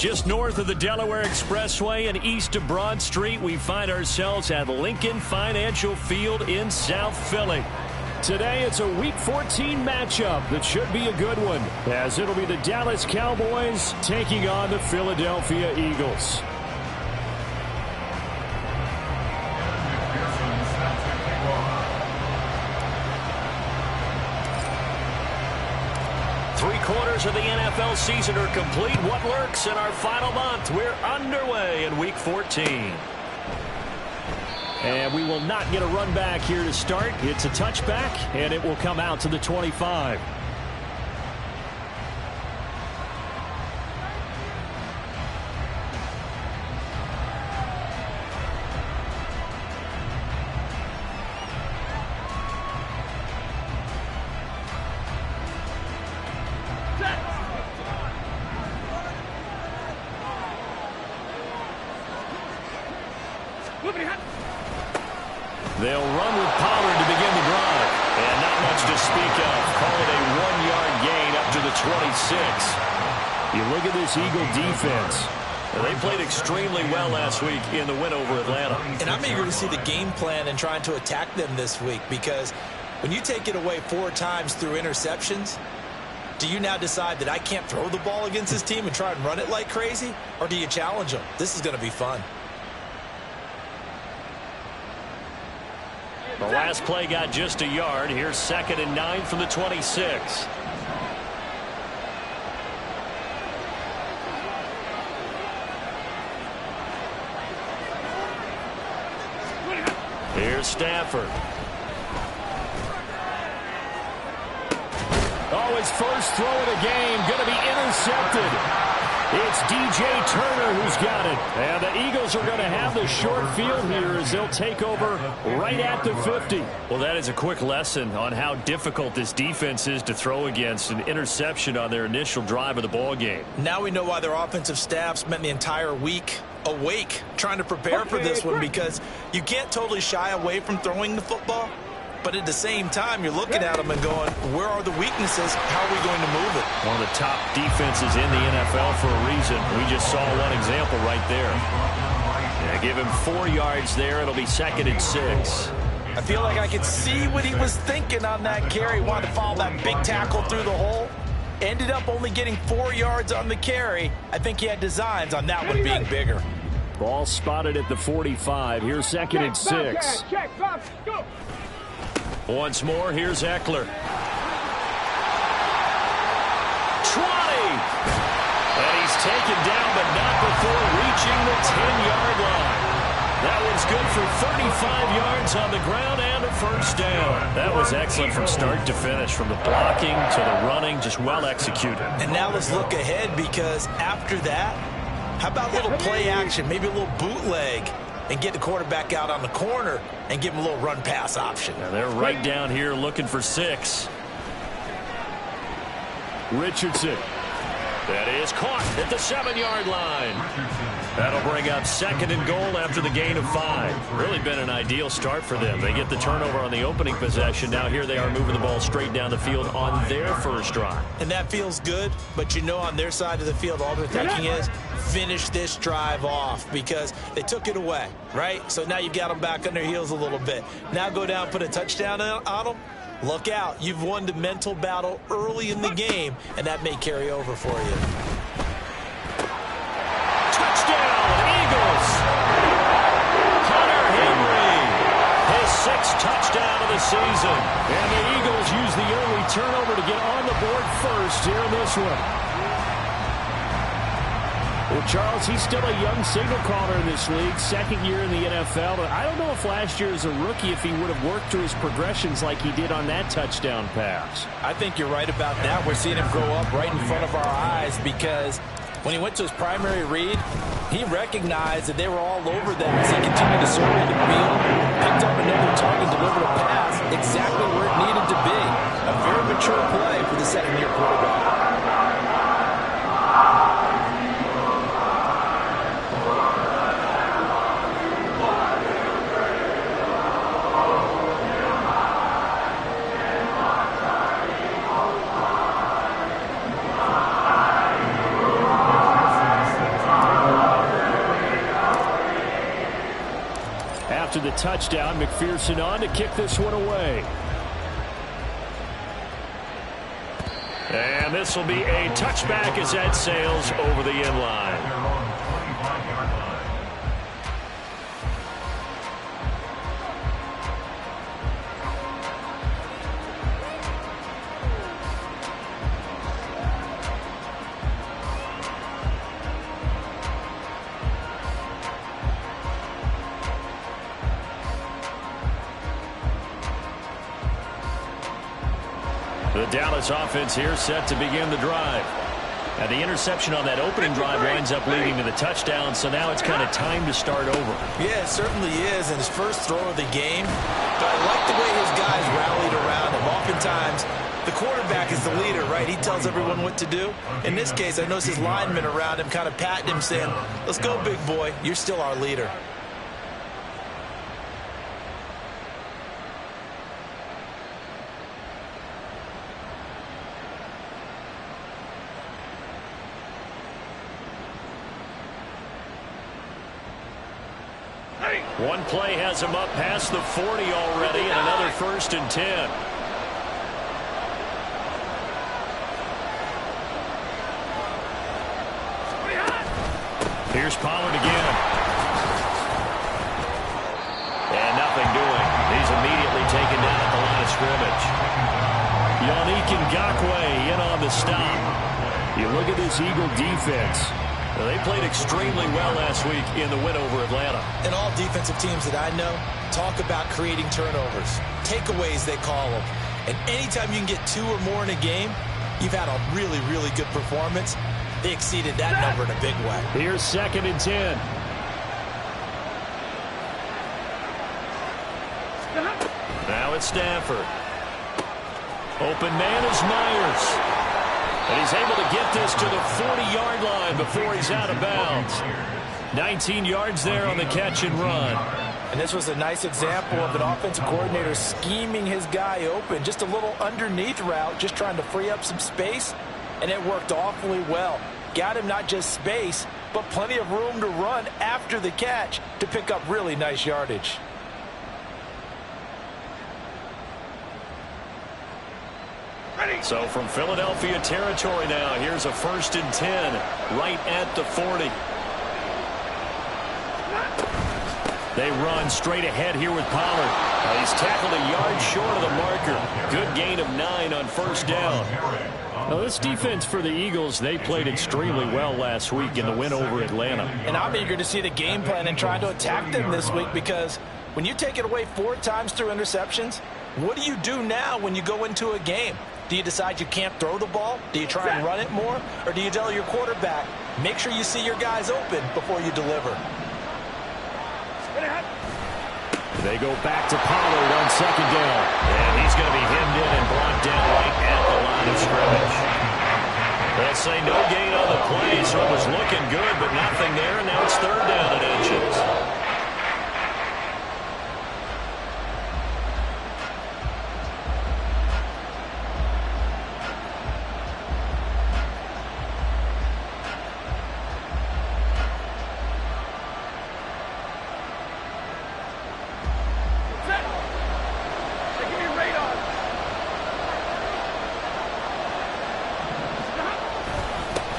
Just north of the Delaware Expressway and east of Broad Street, we find ourselves at Lincoln Financial Field in South Philly. Today, it's a Week 14 matchup that should be a good one, as it'll be the Dallas Cowboys taking on the Philadelphia Eagles. Three-quarters of the NFL season are complete. What lurks in our final month? We're underway in Week 14. And we will not get a run back here to start. It's a touchback, and it will come out to the 25. They'll run with Pollard to begin the drive. And not much to speak of. Call it a 1-yard gain up to the 26. You look at this Eagle defense. They played extremely well last week in the win over Atlanta. And I'm eager to see the game plan and trying to attack them this week, because when you take it away 4 times through interceptions, do you now decide that I can't throw the ball against this team and try and run it like crazy? Or do you challenge them? This is going to be fun. The last play got just a yard. Here's 2nd and 9 from the 26. Here's Stafford. Oh, his first throw of the game going to be intercepted. It's DJ Turner who's got it. And the Eagles are going to have the short field here as they'll take over right at the 50. Well, that is a quick lesson on how difficult this defense is to throw against. An interception on their initial drive of the ball game. Now we know why their offensive staff spent the entire week awake trying to prepare for this one, because you can't totally shy away from throwing the football. But at the same time, you're looking at them and going, where are the weaknesses? How are we going to move it? One of the top defenses in the NFL for a reason. We just saw one example right there. Yeah, give him 4 yards there. It'll be 2nd and 6. I feel like I could see what he was thinking on that carry. Wanted to follow that big tackle through the hole. Ended up only getting 4 yards on the carry. I think he had designs on that one being bigger. Ball spotted at the 45. Here's 2nd and 6. Go. Once more, here's Eckler. 20! And he's taken down, but not before reaching the 10-yard line. That one's good for 35 yards on the ground and a first down. That was excellent from start to finish, from the blocking to the running, just well executed. And now let's look ahead, because after that, how about a little play action, maybe a little bootleg, and get the quarterback out on the corner and give him a little run-pass option. Now they're right down here looking for 6. Richardson. That is caught at the 7-yard line. That'll bring up 2nd and goal after the gain of 5. Really been an ideal start for them. They get the turnover on the opening possession. Now here they are moving the ball straight down the field on their first drive. And that feels good, but you know on their side of the field, all they're thinking is finish this drive off because they took it away, right? So now you've got them back on their heels a little bit. Now go down, put a touchdown on them. Look out. You've won the mental battle early in the game, and that may carry over for you. Touchdown, Eagles! Hunter Henry, his 6th touchdown of the season. And the Eagles use the early turnover to get on the board first here in this one. Well, Charles, he's still a young signal caller in this league, 2nd year in the NFL. But I don't know if last year as a rookie, if he would have worked through his progressions like he did on that touchdown pass. I think you're right about that. We're seeing him grow up right in front of our eyes because when he went to his primary read, he recognized that they were all over that as he continued to survey the field, picked up another target, delivered a pass exactly where it needed to be. A very mature play for the 2nd-year quarterback. After the touchdown, McPherson on to kick this one away. And this will be a touchback as that sails over the end line. The Dallas offense here set to begin the drive. And the interception on that opening drive winds up leading to the touchdown, so now it's kind of time to start over. Yeah, it certainly is, and his first throw of the game. But I like the way his guys rallied around him. Oftentimes, the quarterback is the leader, right? He tells everyone what to do. In this case, I noticed his linemen around him kind of patting him, saying, let's go, big boy. You're still our leader. One play has him up past the 40 already, and another 1st and 10. Here's Pollard again. And nothing doing. He's immediately taken down at the line of scrimmage. Yannick Ngakoue in on the stop. You look at this Eagle defense. They played extremely well last week in the win over Atlanta. And all defensive teams that I know talk about creating turnovers. Takeaways, they call them. And anytime you can get 2 or more in a game, you've had a really, really good performance. They exceeded that number in a big way. Here's 2nd and 10. Now it's Stafford. Open man is Myers. And he's able to get this to the 40-yard line before he's out of bounds. 19 yards there on the catch and run. And this was a nice example of an offensive coordinator scheming his guy open. Just a little underneath route, just trying to free up some space. And it worked awfully well. Got him not just space, but plenty of room to run after the catch to pick up really nice yardage. So from Philadelphia territory now, here's a 1st and 10 right at the 40. They run straight ahead here with Pollard. He's tackled a yard short of the marker. Good gain of 9 on 1st down. Now, this defense for the Eagles, they played extremely well last week in the win over Atlanta. And I'm eager to see the game plan and try to attack them this week because when you take it away 4 times through interceptions, what do you do now when you go into a game? Do you decide you can't throw the ball? Do you try and run it more? Or do you tell your quarterback, make sure you see your guys open before you deliver? They go back to Pollard on 2nd down. And he's going to be hemmed in and blocked down right at the line of scrimmage. They'll say no gain on the play, so it was looking good, but nothing there, and now it's third down and inches.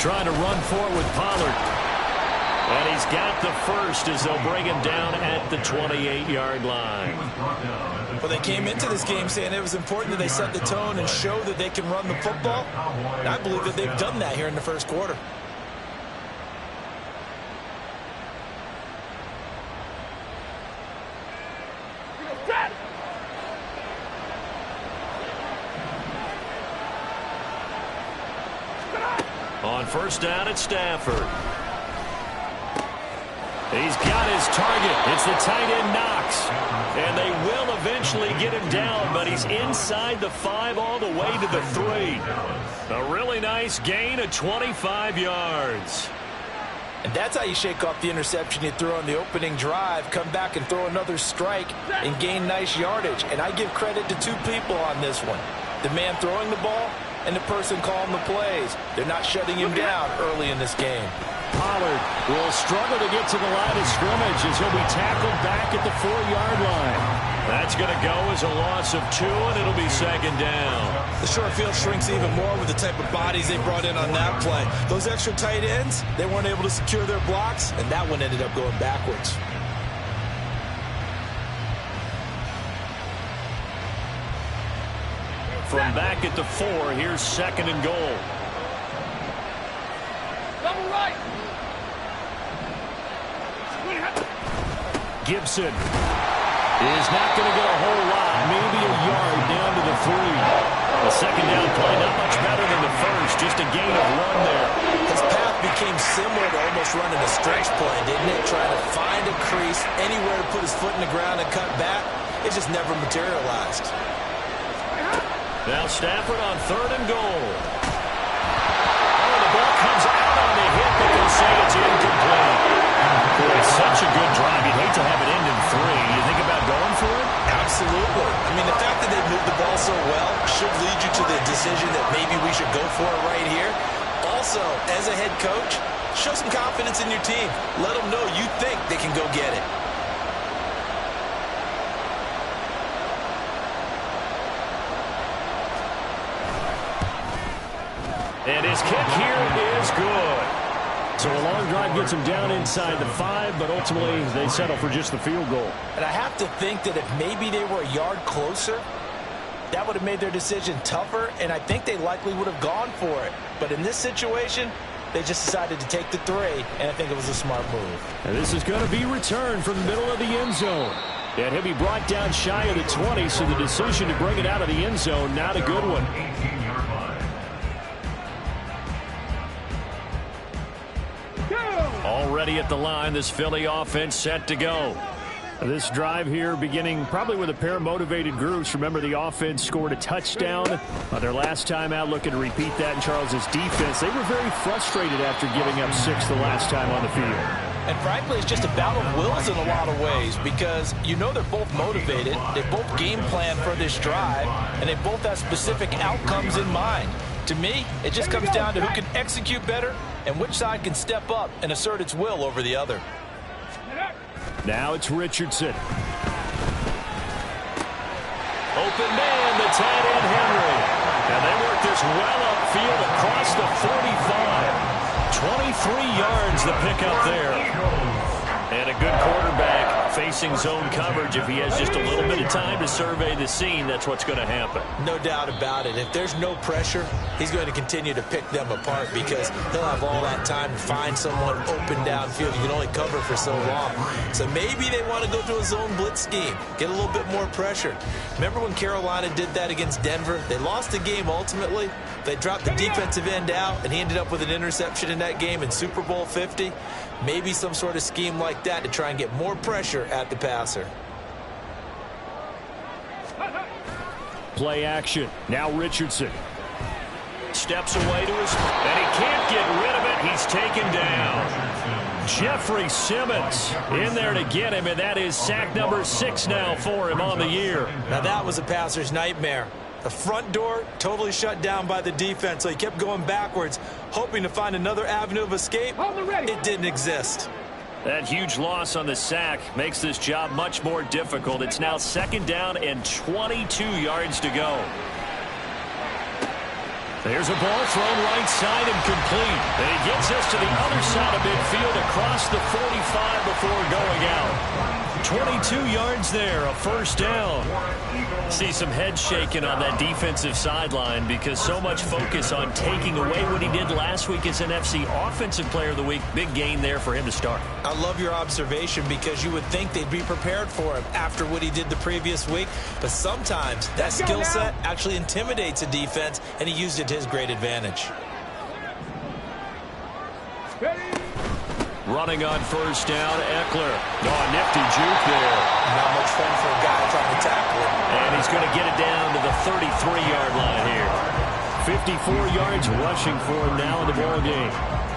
Trying to run forward with Pollard. And he's got the first as they'll bring him down at the 28-yard line. Well, they came into this game saying it was important that they set the tone and show that they can run the football. And I believe that they've done that here in the first quarter. On first down, it's Stafford. He's got his target. It's the tight end Knox. And they will eventually get him down, but he's inside the 5 all the way to the 3. A really nice gain of 25 yards. And that's how you shake off the interception you threw on the opening drive, come back and throw another strike and gain nice yardage. And I give credit to two people on this one. The man throwing the ball and the person calling the plays. They're not shutting him down early in this game. Pollard will struggle to get to the line of scrimmage as he'll be tackled back at the 4-yard line. That's going to go as a loss of 2, and it'll be second down. The short field shrinks even more with the type of bodies they brought in on that play. Those extra tight ends, they weren't able to secure their blocks, and that one ended up going backwards. From back at the 4, here's second and goal. Double right. Gibson is not going to get a whole lot, maybe a yard down to the 3. The second down play not much better than the first, just a gain of 1 there. His path became similar to almost running a stretch play, didn't it? Trying to find a crease, anywhere to put his foot in the ground and cut back. It just never materialized. Now Stafford on third and goal. Oh, the ball comes out on the hit, but they'll say it's incomplete. Boy, such a good drive. You'd hate to have it end in 3. You think about going for it? Absolutely. I mean, the fact that they moved the ball so well should lead you to the decision that maybe we should go for it right here. Also, as a head coach, show some confidence in your team. Let them know you think they can go get it. And his kick here is good. So a long drive gets him down inside the 5, but ultimately they settle for just the field goal. And I have to think that if maybe they were a yard closer, that would have made their decision tougher, and I think they likely would have gone for it. But in this situation, they just decided to take the 3, and I think it was a smart move. And this is going to be returned from the middle of the end zone. And he'll be brought down shy of the 20, so the decision to bring it out of the end zone, not a good one. Already at the line, this Philly offense set to go. This drive here beginning probably with a pair of motivated groups. Remember, the offense scored a touchdown their last time out, looking to repeat that in Charles's defense. They were very frustrated after giving up 6 the last time on the field. And frankly, it's just a battle of wills in a lot of ways because you know they're both motivated. They both game plan for this drive, and they both have specific outcomes in mind. To me, it just comes down to who can execute better and which side can step up and assert its will over the other. Now it's Richardson. Open man, the tight end Henry. And they work this well upfield across the 45. 23 yards the pickup there. And a good quarterback facing zone coverage. If he has just a little bit of time to survey the scene, that's what's going to happen. No doubt about it. If there's no pressure, he's going to continue to pick them apart because he'll have all that time to find someone open downfield. You can only cover for so long. So maybe they want to go to a zone blitz scheme, get a little bit more pressure. Remember when Carolina did that against Denver? They lost the game ultimately. They dropped the defensive end out, and he ended up with an interception in that game in Super Bowl 50. Maybe some sort of scheme like that to try and get more pressure at the passer. Play action. Now Richardson. Steps away to his, and he can't get rid of it. He's taken down. Jeffrey Simmons in there to get him, and that is sack number 6 now for him on the year. Now that was a passer's nightmare. The front door totally shut down by the defense, so he kept going backwards, hoping to find another avenue of escape. It didn't exist. That huge loss on the sack makes this job much more difficult. It's now 2nd down and 22 yards to go. There's a ball thrown right side and complete. And he gets us to the other side of midfield across the 45 before going out. 22 yards there, a first down. See some head shaking on that defensive sideline because so much focus on taking away what he did last week as NFC Offensive Player of the Week. Big gain there for him to start. I love your observation because you would think they'd be prepared for him after what he did the previous week. But sometimes that skill set actually intimidates a defense, and he used it to his great advantage. Running on first down, Eckler. Oh, nifty juke there. Not much fun for a guy trying to tackle him. And he's going to get it down to the 33-yard line here. 54 yards rushing for him now in the ball game.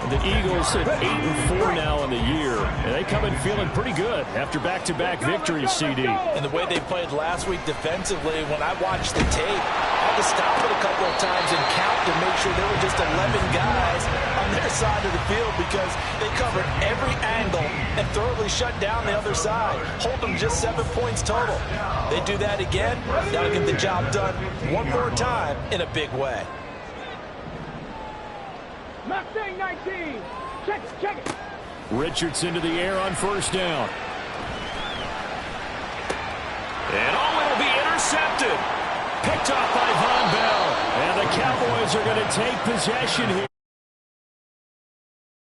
The Eagles at 8-4 now in the year, and they come in feeling pretty good after back-to-back victories, CD. And the way they played last week defensively, when I watched the tape, I had to stop it a couple of times and count to make sure there were just 11 guys on their side of the field because they covered every angle and thoroughly shut down the other side, hold them just 7 points total. They do that again, got to get the job done one more time in a big way. Mustang 19. Check it. Richardson to the air on first down. And it'll be intercepted. Picked off by Von Bell. And the Cowboys are going to take possession here.